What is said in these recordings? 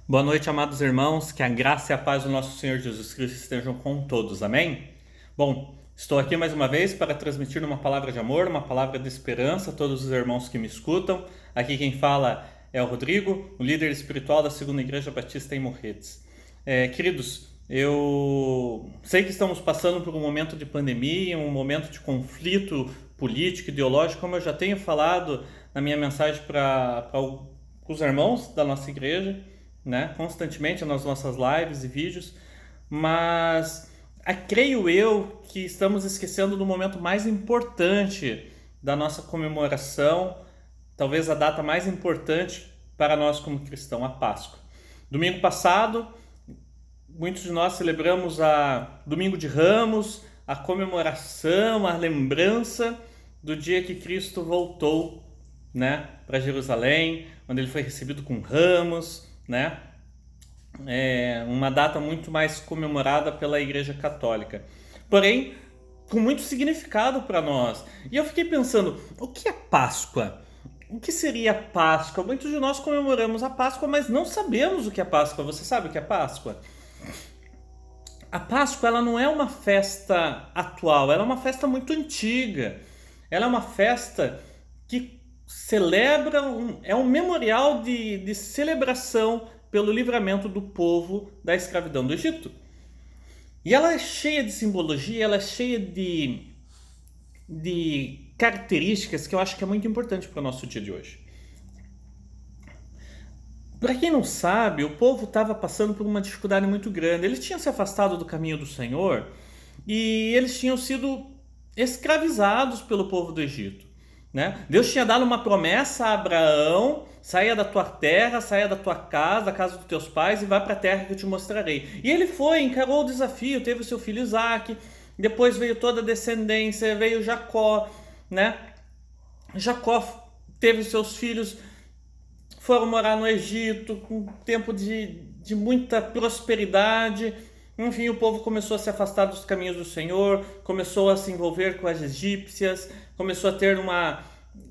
Boa noite, amados irmãos, que a graça e a paz do nosso Senhor Jesus Cristo estejam com todos, amém? Bom, estou aqui mais uma vez para transmitir uma palavra de amor, uma palavra de esperança a todos os irmãos que me escutam. Aqui quem fala é o Rodrigo, o líder espiritual da Segunda Igreja Batista em Morretes. Queridos, eu sei que estamos passando por um momento de pandemia, um momento de conflito político, ideológico, como eu já tenho falado na minha mensagem para os irmãos da nossa igreja, né, constantemente nas nossas lives e vídeos, mas creio eu que estamos esquecendo do momento mais importante da nossa comemoração, talvez a data mais importante para nós como cristãos, a Páscoa. Domingo passado, muitos de nós celebramos a Domingo de Ramos, a comemoração, a lembrança do dia que Cristo voltou, né, para Jerusalém, onde ele foi recebido com ramos, né? É uma data muito mais comemorada pela Igreja Católica. Porém, com muito significado para nós. E eu fiquei pensando, o que é Páscoa? O que seria Páscoa? Muitos de nós comemoramos a Páscoa, mas não sabemos o que é Páscoa. Você sabe o que é Páscoa? A Páscoa, ela não é uma festa atual, ela é uma festa muito antiga. Ela é uma festa que celebra, é um memorial de celebração pelo livramento do povo da escravidão do Egito. E ela é cheia de simbologia, ela é cheia de características que eu acho que é muito importante para o nosso dia de hoje. Para quem não sabe, o povo estava passando por uma dificuldade muito grande. Eles tinham se afastado do caminho do Senhor e eles tinham sido escravizados pelo povo do Egito, né? Deus tinha dado uma promessa a Abraão: saia da tua terra, saia da tua casa, da casa dos teus pais e vá para a terra que eu te mostrarei. E ele foi, encarou o desafio, teve o seu filho Isaac, depois veio toda a descendência, veio Jacó, né? Jacó teve seus filhos, foram morar no Egito, com um tempo de muita prosperidade. Enfim, o povo começou a se afastar dos caminhos do Senhor, começou a se envolver com as egípcias,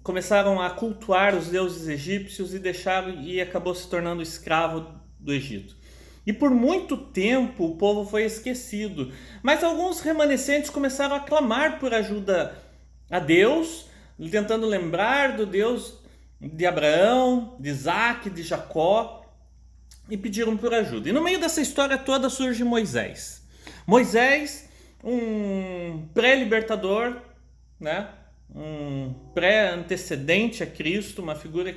começaram a cultuar os deuses egípcios e acabou se tornando escravo do Egito. E por muito tempo o povo foi esquecido, mas alguns remanescentes começaram a clamar por ajuda a Deus, tentando lembrar do Deus de Abraão, de Isaac, de Jacó, e pediram por ajuda. E no meio dessa história toda surge Moisés. Moisés, um pré-libertador, né? Um pré-antecedente a Cristo, uma figura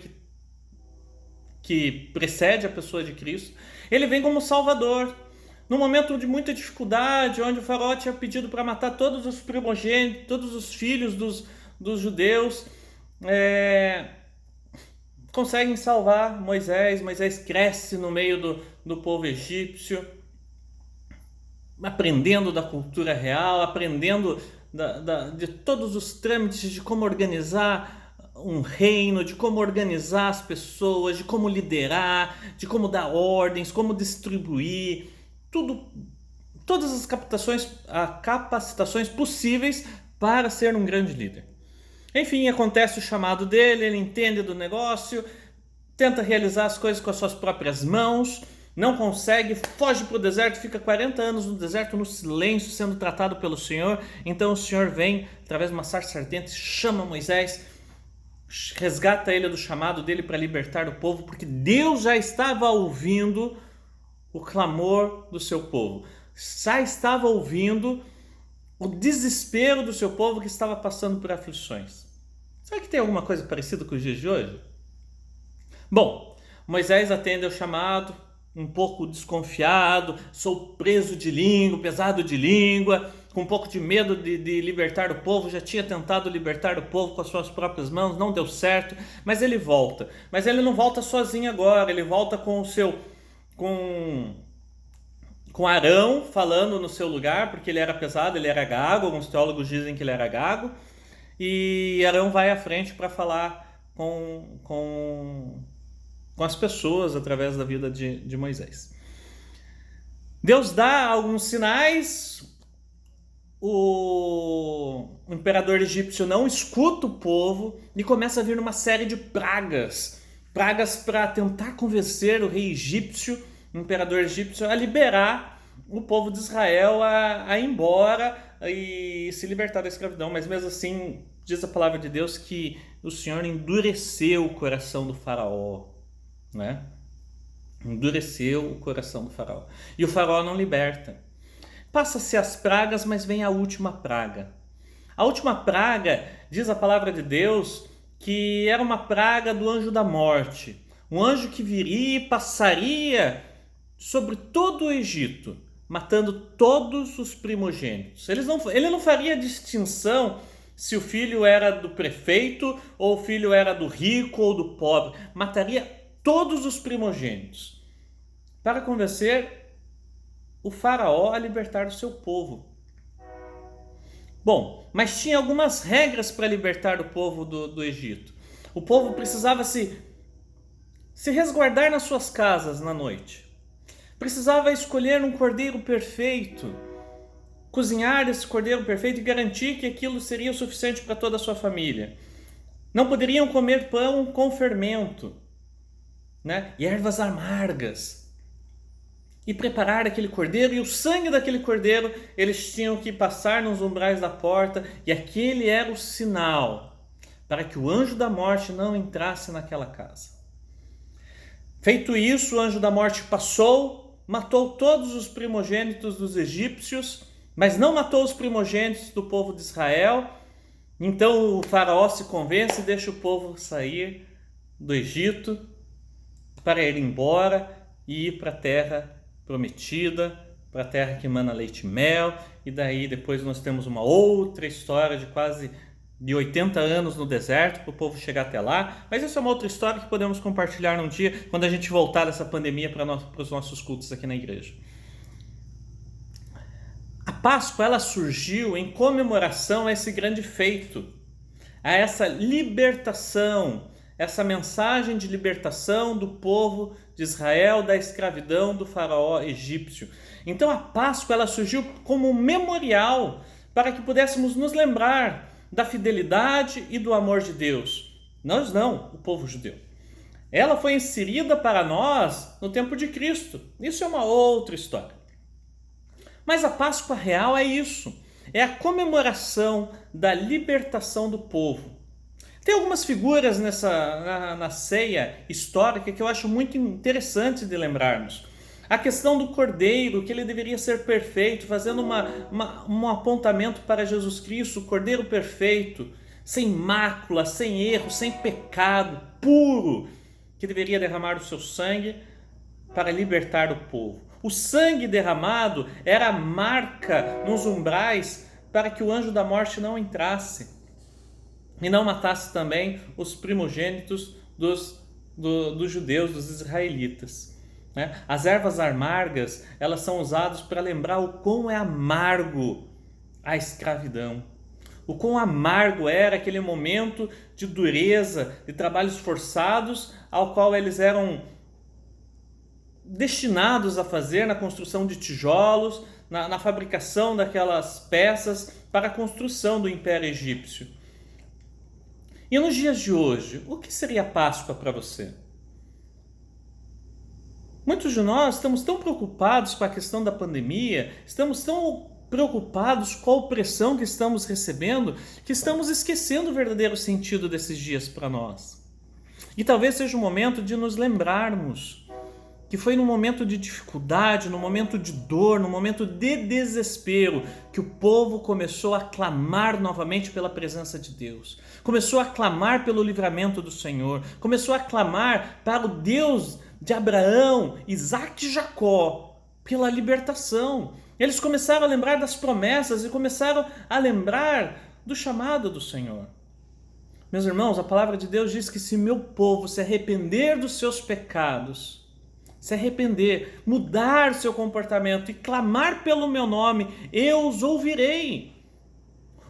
que precede a pessoa de Cristo. Ele vem como Salvador. Num momento de muita dificuldade, onde o faraó tinha pedido para matar todos os primogênitos, todos os filhos dos judeus, conseguem salvar Moisés. Moisés cresce no meio do povo egípcio, aprendendo da cultura real, aprendendo de todos os trâmites de como organizar um reino, de como organizar as pessoas, de como liderar, de como dar ordens, como distribuir, todas as capacitações possíveis para ser um grande líder. Enfim, acontece o chamado dele, ele entende do negócio, tenta realizar as coisas com as suas próprias mãos, não consegue, foge para o deserto, fica 40 anos no deserto, no silêncio, sendo tratado pelo Senhor. Então o Senhor vem, através de uma sarça ardente, chama Moisés, resgata ele do chamado dele para libertar o povo, porque Deus já estava ouvindo o clamor do seu povo, já estava ouvindo o desespero do seu povo que estava passando por aflições. Será que tem alguma coisa parecida com os dias de hoje? Bom, Moisés atende ao chamado, um pouco desconfiado, sou preso de língua, pesado de língua, com um pouco de medo de libertar o povo, já tinha tentado libertar o povo com as suas próprias mãos, não deu certo, mas ele volta. Mas ele não volta sozinho agora, ele volta com Arão falando no seu lugar, porque ele era pesado, ele era gago, alguns teólogos dizem que ele era gago, e Arão vai à frente para falar com as pessoas através da vida de Moisés. Deus dá alguns sinais, o imperador egípcio não escuta o povo e começa a vir uma série de pragas pragas para tentar convencer o rei egípcio, o imperador egípcio, a liberar o povo de Israel a ir embora e se libertar da escravidão. Mas mesmo assim, diz a palavra de Deus que o Senhor endureceu o coração do faraó, né? Endureceu o coração do faraó. E o faraó não liberta. Passa-se as pragas, mas vem a última praga. A última praga, diz a palavra de Deus, que era uma praga do anjo da morte. Um anjo que viria e passaria sobre todo o Egito, matando todos os primogênitos. Ele não faria distinção se o filho era do prefeito ou o filho era do rico ou do pobre. Mataria todos os primogênitos para convencer o faraó a libertar o seu povo. Bom, mas tinha algumas regras para libertar o povo do Egito. O povo precisava se resguardar nas suas casas na noite. Precisava escolher um cordeiro perfeito, cozinhar esse cordeiro perfeito e garantir que aquilo seria o suficiente para toda a sua família. Não poderiam comer pão com fermento, né? E ervas amargas. E preparar aquele cordeiro, e o sangue daquele cordeiro eles tinham que passar nos umbrais da porta, e aquele era o sinal para que o anjo da morte não entrasse naquela casa. Feito isso, o anjo da morte passou, matou todos os primogênitos dos egípcios, mas não matou os primogênitos do povo de Israel. Então o faraó se convence e deixa o povo sair do Egito para ir embora e ir para a terra prometida, para a terra que emana leite e mel. E daí depois nós temos uma outra história de quase 80 anos no deserto para o povo chegar até lá. Mas essa é uma outra história que podemos compartilhar um dia quando a gente voltar dessa pandemia para os nossos cultos aqui na igreja. A Páscoa ela surgiu em comemoração a esse grande feito, a essa libertação, essa mensagem de libertação do povo de Israel da escravidão do faraó egípcio. Então a Páscoa ela surgiu como um memorial para que pudéssemos nos lembrar da fidelidade e do amor de Deus. Nós não, o povo judeu. Ela foi inserida para nós no tempo de Cristo. Isso é uma outra história. Mas a Páscoa real é isso. É a comemoração da libertação do povo. Tem algumas figuras na ceia histórica que eu acho muito interessante de lembrarmos. A questão do cordeiro, que ele deveria ser perfeito, fazendo um apontamento para Jesus Cristo, o cordeiro perfeito, sem mácula, sem erro, sem pecado, puro, que deveria derramar o seu sangue para libertar o povo. O sangue derramado era a marca nos umbrais para que o anjo da morte não entrasse e não matasse também os primogênitos dos judeus, dos israelitas. As ervas amargas, elas são usadas para lembrar o quão é amargo a escravidão. O quão amargo era aquele momento de dureza, de trabalhos forçados, ao qual eles eram destinados a fazer na construção de tijolos, na fabricação daquelas peças para a construção do Império Egípcio. E nos dias de hoje, o que seria a Páscoa para você? Muitos de nós estamos tão preocupados com a questão da pandemia, estamos tão preocupados com a opressão que estamos recebendo, que estamos esquecendo o verdadeiro sentido desses dias para nós. E talvez seja o momento de nos lembrarmos que foi num momento de dificuldade, num momento de dor, num momento de desespero, que o povo começou a clamar novamente pela presença de Deus. Começou a clamar pelo livramento do Senhor. Começou a clamar para o Deus de Abraão, Isaac e Jacó, pela libertação. Eles começaram a lembrar das promessas e começaram a lembrar do chamado do Senhor. Meus irmãos, a palavra de Deus diz que se meu povo se arrepender dos seus pecados, se arrepender, mudar seu comportamento e clamar pelo meu nome, eu os ouvirei.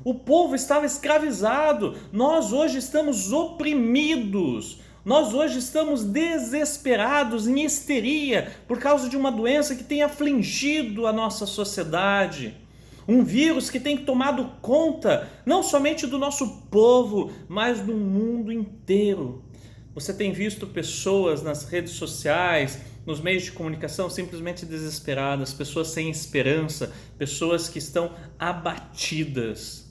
O povo estava escravizado, nós hoje estamos oprimidos, nós hoje estamos desesperados, em histeria, por causa de uma doença que tem afligido a nossa sociedade. Um vírus que tem tomado conta, não somente do nosso povo, mas do mundo inteiro. Você tem visto pessoas nas redes sociais, nos meios de comunicação simplesmente desesperadas, pessoas sem esperança, pessoas que estão abatidas.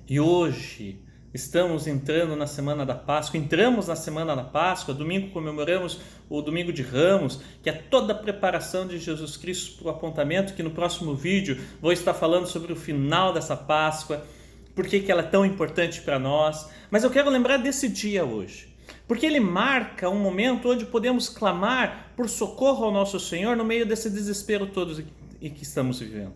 E hoje estamos entrando na Semana da Páscoa, entramos na Semana da Páscoa, domingo comemoramos o Domingo de Ramos, que é toda a preparação de Jesus Cristo para o apontamento, que no próximo vídeo vou estar falando sobre o final dessa Páscoa, por que ela é tão importante para nós. Mas eu quero lembrar desse dia hoje, porque ele marca um momento onde podemos clamar por socorro ao nosso Senhor no meio desse desespero todo que estamos vivendo.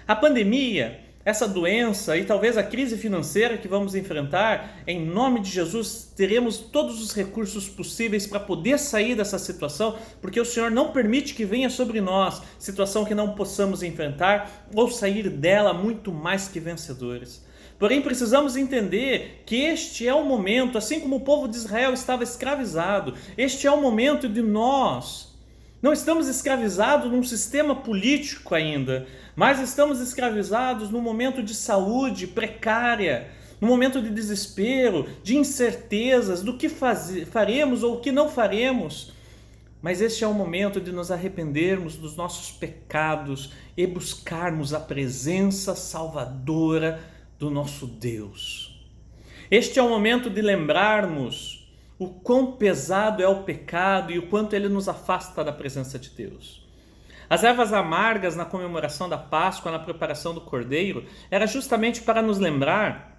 A pandemia, essa doença e talvez a crise financeira que vamos enfrentar, em nome de Jesus, teremos todos os recursos possíveis para poder sair dessa situação, porque o Senhor não permite que venha sobre nós situação que não possamos enfrentar ou sair dela muito mais que vencedores. Porém, precisamos entender que este é o momento, assim como o povo de Israel estava escravizado, este é o momento de nós. Não estamos escravizados num sistema político ainda, mas estamos escravizados num momento de saúde precária, num momento de desespero, de incertezas do que faremos ou o que não faremos. Mas este é o momento de nos arrependermos dos nossos pecados e buscarmos a presença salvadora do nosso Deus. Este é o momento de lembrarmos o quão pesado é o pecado e o quanto ele nos afasta da presença de Deus. As ervas amargas na comemoração da Páscoa, na preparação do Cordeiro, era justamente para nos lembrar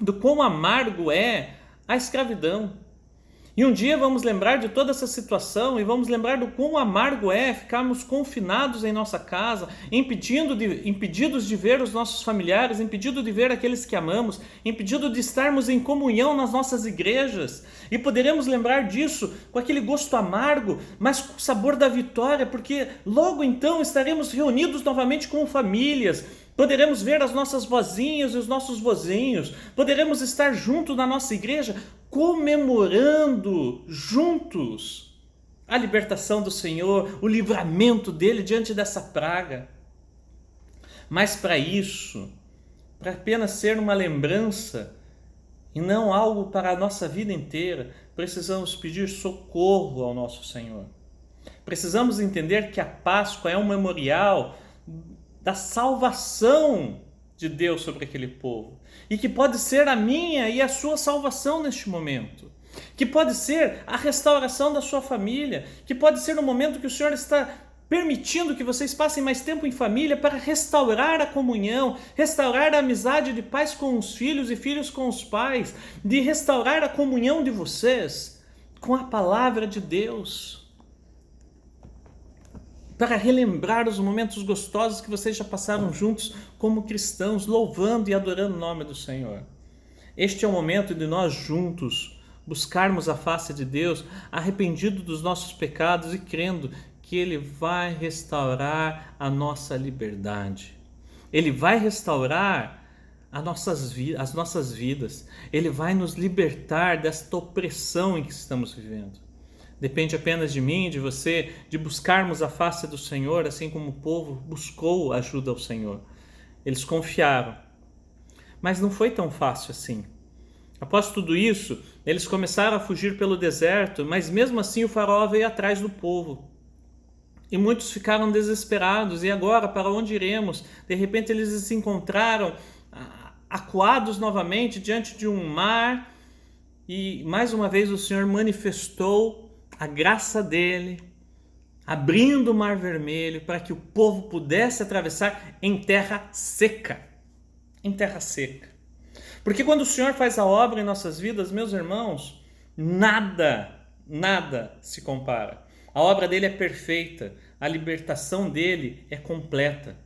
do quão amargo é a escravidão. E um dia vamos lembrar de toda essa situação e vamos lembrar do quão amargo é ficarmos confinados em nossa casa, impedidos de ver os nossos familiares, impedidos de ver aqueles que amamos, impedidos de estarmos em comunhão nas nossas igrejas. E poderemos lembrar disso com aquele gosto amargo, mas com o sabor da vitória, porque logo então estaremos reunidos novamente como famílias. Poderemos ver as nossas vozinhas e os nossos vozinhos, poderemos estar juntos na nossa igreja, comemorando juntos a libertação do Senhor, o livramento dele diante dessa praga. Mas para isso, para apenas ser uma lembrança e não algo para a nossa vida inteira, precisamos pedir socorro ao nosso Senhor. Precisamos entender que a Páscoa é um memorial da salvação de Deus sobre aquele povo, e que pode ser a minha e a sua salvação neste momento, que pode ser a restauração da sua família, que pode ser o momento que o Senhor está permitindo que vocês passem mais tempo em família para restaurar a comunhão, restaurar a amizade de pais com os filhos e filhos com os pais, de restaurar a comunhão de vocês com a palavra de Deus, para relembrar os momentos gostosos que vocês já passaram juntos como cristãos, louvando e adorando o nome do Senhor. Este é o momento de nós juntos buscarmos a face de Deus, arrependido dos nossos pecados e crendo que Ele vai restaurar a nossa liberdade. Ele vai restaurar as nossas vidas. Ele vai nos libertar desta opressão em que estamos vivendo. Depende apenas de mim, de você, de buscarmos a face do Senhor, assim como o povo buscou ajuda ao Senhor. Eles confiaram. Mas não foi tão fácil assim. Após tudo isso, eles começaram a fugir pelo deserto, mas mesmo assim o faraó veio atrás do povo. E muitos ficaram desesperados. E agora, para onde iremos? De repente eles se encontraram acuados novamente diante de um mar. E mais uma vez o Senhor manifestou a graça dele, abrindo o Mar Vermelho para que o povo pudesse atravessar em terra seca. Em terra seca. Porque quando o Senhor faz a obra em nossas vidas, meus irmãos, nada se compara. A obra dele é perfeita, a libertação dele é completa.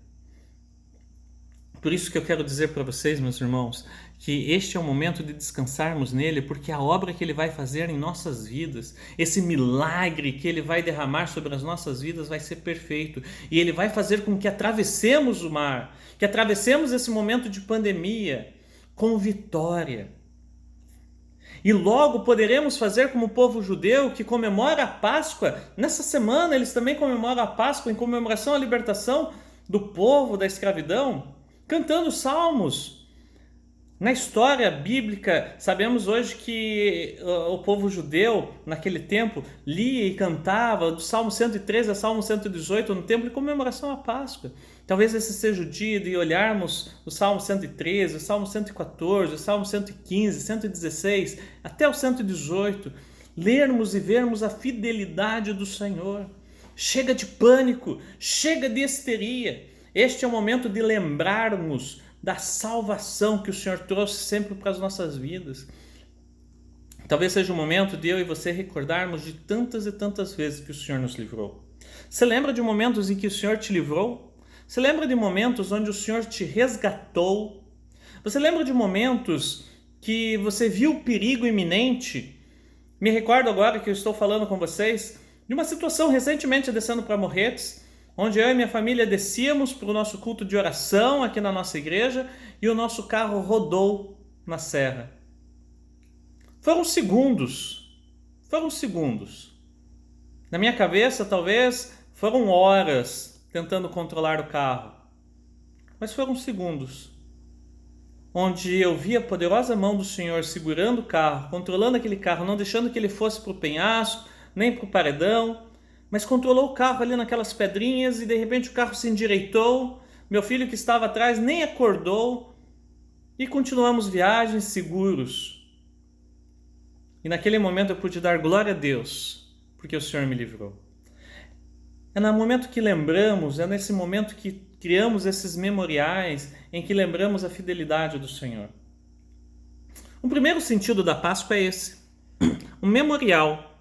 Por isso que eu quero dizer para vocês, meus irmãos, que este é o momento de descansarmos nele, porque a obra que ele vai fazer em nossas vidas, esse milagre que ele vai derramar sobre as nossas vidas vai ser perfeito. E ele vai fazer com que atravessemos o mar, que atravessemos esse momento de pandemia com vitória. E logo poderemos fazer como o povo judeu que comemora a Páscoa. Nessa semana eles também comemoram a Páscoa em comemoração à libertação do povo da escravidão, cantando salmos, Na história bíblica, sabemos hoje que o povo judeu, naquele tempo, lia e cantava do Salmo 113 a Salmo 118 no templo em comemoração à Páscoa. Talvez esse seja o dia de olharmos o Salmo 113, o Salmo 114, o Salmo 115, 116, até o 118, lermos e vermos a fidelidade do Senhor. Chega de pânico, chega de histeria. Este é o momento de lembrarmos da salvação que o Senhor trouxe sempre para as nossas vidas. Talvez seja o momento de eu e você recordarmos de tantas e tantas vezes que o Senhor nos livrou. Você lembra de momentos em que o Senhor te livrou? Você lembra de momentos onde o Senhor te resgatou? Você lembra de momentos que você viu o perigo iminente? Me recordo agora que eu estou falando com vocês de uma situação recentemente descendo para Morretes, onde eu e minha família descíamos para o nosso culto de oração aqui na nossa igreja e o nosso carro rodou na serra. Foram segundos. Na minha cabeça, talvez, foram horas tentando controlar o carro. Mas foram segundos, onde eu vi a poderosa mão do Senhor segurando o carro, controlando aquele carro, não deixando que ele fosse para o penhasco, nem para o paredão, mas controlou o carro ali naquelas pedrinhas e de repente o carro se endireitou, meu filho que estava atrás nem acordou e continuamos viagem seguros. E naquele momento eu pude dar glória a Deus, porque o Senhor me livrou. É no momento que lembramos, é nesse momento que criamos esses memoriais em que lembramos a fidelidade do Senhor. O primeiro sentido da Páscoa é esse, um memorial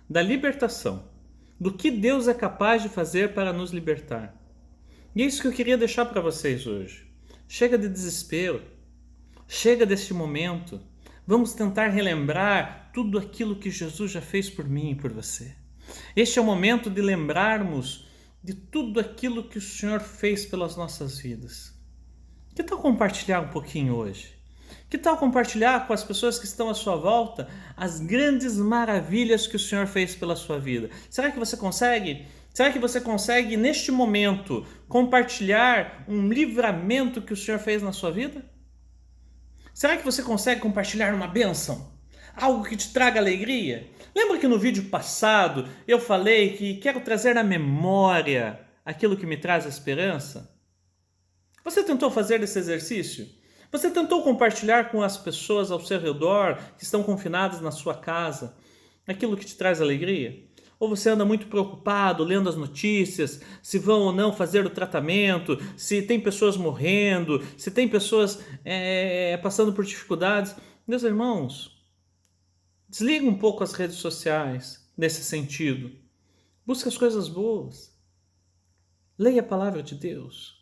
da libertação, do que Deus é capaz de fazer para nos libertar. E é isso que eu queria deixar para vocês hoje. Chega de desespero, chega deste momento, vamos tentar relembrar tudo aquilo que Jesus já fez por mim e por você. Este é o momento de lembrarmos de tudo aquilo que o Senhor fez pelas nossas vidas. Que tal compartilhar um pouquinho hoje? Que tal compartilhar com as pessoas que estão à sua volta as grandes maravilhas que o Senhor fez pela sua vida? Será que você consegue? Será que você consegue, neste momento, compartilhar um livramento que o Senhor fez na sua vida? Será que você consegue compartilhar uma bênção? Algo que te traga alegria? Lembra que no vídeo passado eu falei que quero trazer à memória aquilo que me traz esperança? Você tentou fazer esse exercício? Você tentou compartilhar com as pessoas ao seu redor que estão confinadas na sua casa aquilo que te traz alegria? Ou você anda muito preocupado lendo as notícias, se vão ou não fazer o tratamento, se tem pessoas morrendo, se tem pessoas passando por dificuldades? Meus irmãos, desliga um pouco as redes sociais nesse sentido. Busque as coisas boas. Leia a palavra de Deus.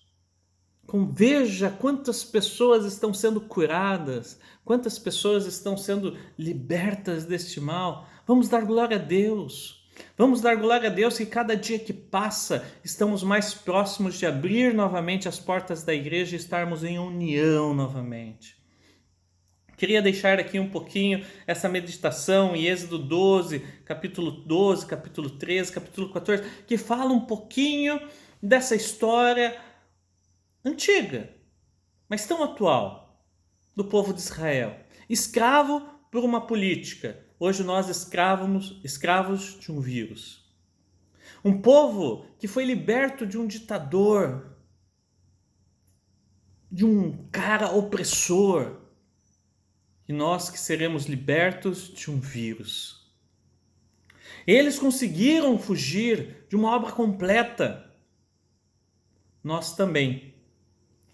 Veja quantas pessoas estão sendo curadas, quantas pessoas estão sendo libertas deste mal. Vamos dar glória a Deus. Vamos dar glória a Deus que cada dia que passa estamos mais próximos de abrir novamente as portas da igreja e estarmos em união novamente. Queria deixar aqui um pouquinho essa meditação em Êxodo 12, capítulo 13, capítulo 14, que fala um pouquinho dessa história antiga, mas tão atual, do povo de Israel. Escravo por uma política. Hoje nós escravos de um vírus. Um povo que foi liberto de um ditador, de um cara opressor. E nós que seremos libertos de um vírus. Eles conseguiram fugir de uma obra completa. Nós também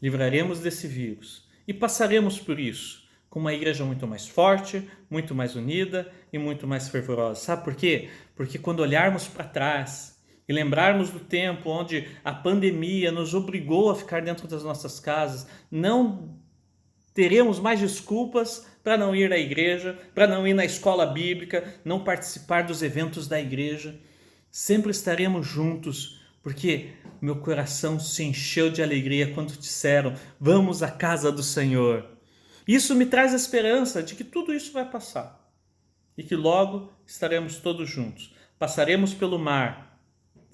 livraremos desse vírus e passaremos por isso com uma igreja muito mais forte, muito mais unida e muito mais fervorosa. Sabe por quê? Porque quando olharmos para trás e lembrarmos do tempo onde a pandemia nos obrigou a ficar dentro das nossas casas, não teremos mais desculpas para não ir à igreja, para não ir na escola bíblica, não participar dos eventos da igreja. Sempre estaremos juntos, porque meu coração se encheu de alegria quando disseram: vamos à casa do Senhor. Isso me traz a esperança de que tudo isso vai passar e que logo estaremos todos juntos. Passaremos pelo mar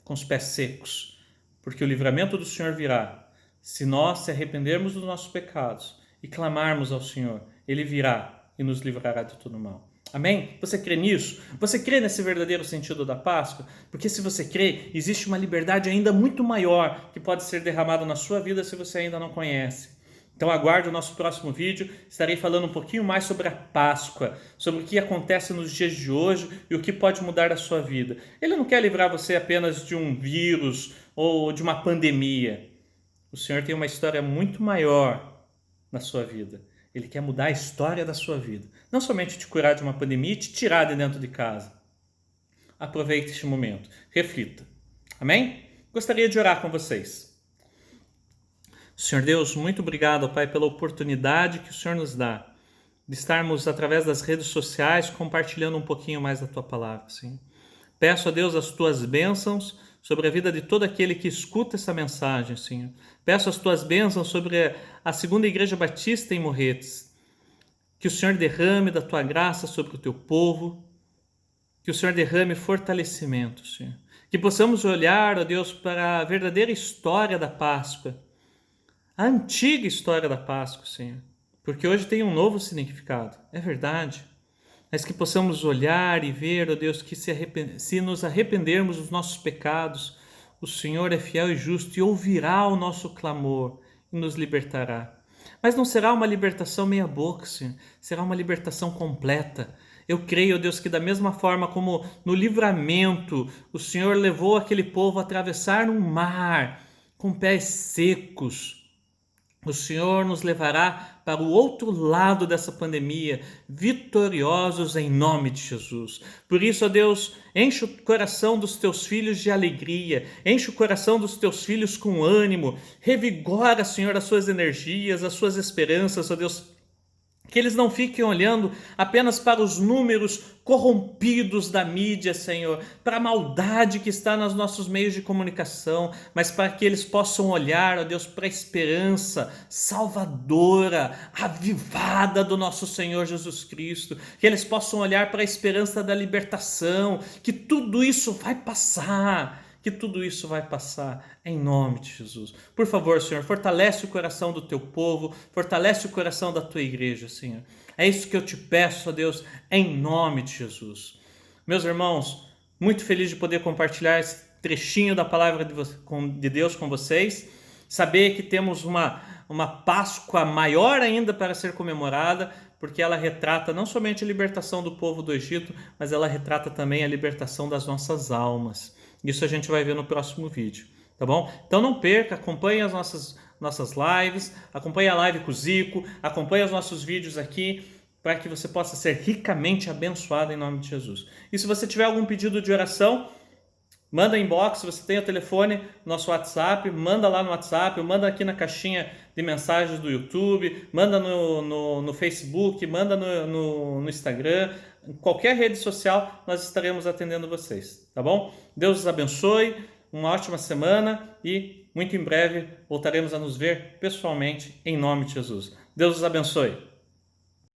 com os pés secos, porque o livramento do Senhor virá se nós se arrependermos dos nossos pecados e clamarmos ao Senhor, Ele virá e nos livrará de todo mal. Amém? Você crê nisso? Você crê nesse verdadeiro sentido da Páscoa? Porque se você crê, existe uma liberdade ainda muito maior que pode ser derramada na sua vida se você ainda não conhece. Então aguarde o nosso próximo vídeo, estarei falando um pouquinho mais sobre a Páscoa, sobre o que acontece nos dias de hoje e o que pode mudar a sua vida. Ele não quer livrar você apenas de um vírus ou de uma pandemia. O Senhor tem uma história muito maior na sua vida. Ele quer mudar a história da sua vida. Não somente te curar de uma pandemia e te tirar de dentro de casa. Aproveite este momento, reflita. Amém? Gostaria de orar com vocês. Senhor Deus, muito obrigado, Pai, pela oportunidade que o Senhor nos dá de estarmos, através das redes sociais, compartilhando um pouquinho mais da Tua Palavra, Senhor. Peço a Deus as Tuas bênçãos sobre a vida de todo aquele que escuta essa mensagem, Senhor. Peço as Tuas bênçãos sobre a Segunda Igreja Batista em Morretes. Que o Senhor derrame da Tua graça sobre o Teu povo, que o Senhor derrame fortalecimento, Senhor. Que possamos olhar, ó Deus, para a verdadeira história da Páscoa, a antiga história da Páscoa, Senhor, porque hoje tem um novo significado, é verdade, mas que possamos olhar e ver, ó Deus, que se nos arrependermos dos nossos pecados, o Senhor é fiel e justo e ouvirá o nosso clamor e nos libertará. Mas não será uma libertação meia boca, Senhor, será uma libertação completa. Eu creio, ó Deus, que da mesma forma como no livramento o Senhor levou aquele povo a atravessar um mar com pés secos, o Senhor nos levará para o outro lado dessa pandemia, vitoriosos em nome de Jesus. Por isso, ó Deus, enche o coração dos teus filhos de alegria, enche o coração dos teus filhos com ânimo, revigora, Senhor, as suas energias, as suas esperanças, ó Deus, que eles não fiquem olhando apenas para os números corrompidos da mídia, Senhor, para a maldade que está nos nossos meios de comunicação, mas para que eles possam olhar, ó Deus, para a esperança salvadora, avivada do nosso Senhor Jesus Cristo, que eles possam olhar para a esperança da libertação, que tudo isso vai passar, em nome de Jesus. Por favor, Senhor, fortalece o coração do teu povo, fortalece o coração da tua igreja, Senhor. É isso que eu te peço, ó Deus, em nome de Jesus. Meus irmãos, muito feliz de poder compartilhar esse trechinho da palavra de Deus com vocês, saber que temos uma Páscoa maior ainda para ser comemorada, porque ela retrata não somente a libertação do povo do Egito, mas ela retrata também a libertação das nossas almas. Isso a gente vai ver no próximo vídeo, tá bom? Então não perca, acompanhe as nossas lives, acompanhe a live com o Zico, acompanhe os nossos vídeos aqui, para que você possa ser ricamente abençoado em nome de Jesus. E se você tiver algum pedido de oração, manda inbox, se você tem o telefone, nosso WhatsApp, manda lá no WhatsApp, manda aqui na caixinha de mensagens do YouTube, manda no Facebook, manda no Instagram, em qualquer rede social nós estaremos atendendo vocês, tá bom? Deus os abençoe, uma ótima semana e muito em breve voltaremos a nos ver pessoalmente em nome de Jesus. Deus os abençoe.